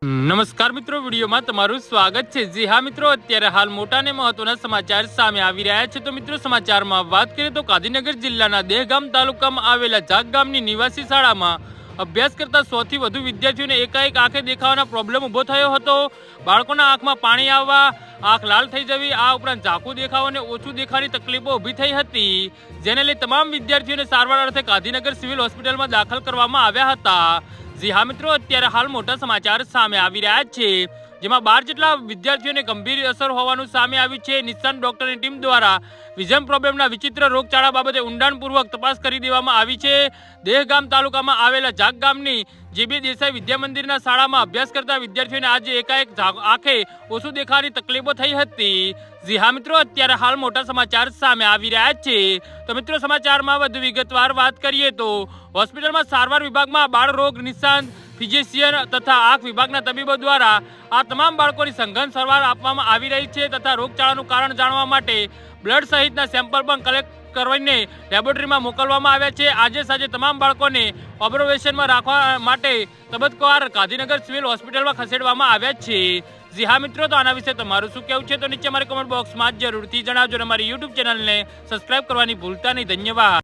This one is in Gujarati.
નમસ્કાર મિત્રો, વિડીયોમાં તમારું સ્વાગત છે। જી હા મિત્રો, અત્યારે હાલ મોટા અને મહત્વના સમાચાર સામે આવી રહ્યા છે। તો મિત્રો, સમાચારમાં વાત કરીએ તો ગાંધીનગર જિલ્લાના દહેગામ તાલુકામાં આવેલા જાગ ગામની નિવાસી શાળામાં અભ્યાસ કરતા 100 થી વધુ વિદ્યાર્થીઓને એકાએક આંખે દેખાવાનો પ્રોબ્લેમ ઊભો થયો હતો। બાળકોના આંખમાં પાણી આવવા, આંખ લાલ થઈ જવી, આ ઉપરાંત ઝાંખું દેખાવ અને ઓછું દેખાવાની તકલીફો ઊભી થઈ હતી, જેને લઈ તમામ વિદ્યાર્થીઓને સારવાર અર્થે ગાંધીનગર સિવિલ હોસ્પિટલમાં દાખલ કરવામાં આવ્યા હતા। જી હા મિત્રો, અત્યારે હાલ મોટા સમાચાર સામે આવી રહ્યા છે, જેમાં 12 જેટલા વિદ્યાર્થીઓને ગંભીર અસર હોવાનું સામે આવ્યું છે। નિષ્ણાત ડોક્ટરની ટીમ દ્વારા વિઝન પ્રોબ્લેમના વિચિત્ર રોગચાળા બાબતે ઊંડાણપૂર્વક તપાસ કરી દેવામાં આવી છે। દહેગામ તાલુકામાં આવેલા જાગ ગામની જીબી દેસાઈ વિદ્યા મંદિરના શાળામાં અભ્યાસ કરતા વિદ્યાર્થીઓને આજે એકાએક આંખે ઓછું દેખાવાની તકલીફો થઈ હતી। જી હા મિત્રો, અત્યારે હાલ મોટા સમાચાર સામે આવી રહ્યા છે। તો મિત્રો, સમાચારમાં વધુ વિગતવાર વાત કરીએ તો હોસ્પિટલમાં સારવાર વિભાગમાં બાળ રોગ નિષ્ણાત, ફિઝિશિયન તથા આંખ વિભાગના તબીબો દ્વારા આ તમામ બાળકોની સઘન સારવાર આપવામાં આવી રહી છે તથા રોગચાળાનું કારણ જાણવા માટે બ્લડ સહિતના સેમ્પલ પણ કલેક્ટ કરીને લેબોરેટરીમાં મોકલવામાં આવ્યા છે। આજે સાંજે તમામ બાળકોને ઓબ્ઝર્વેશનમાં રાખવા માટે તબક્કાવાર ગાંધીનગર સિવિલ હોસ્પિટલમાં ખસેડવામાં આવ્યા છે। જી હા મિત્રો, તો આના વિશે તમારું શું કહેવું છે તો નીચે અમારી કોમેન્ટ બોક્સમાં જરૂરથી જણાવજો। અમારી યુટ્યુબ ચેનલને સબસ્ક્રાઇબ કરવાની ભૂલતા નહીં। ધન્યવાદ।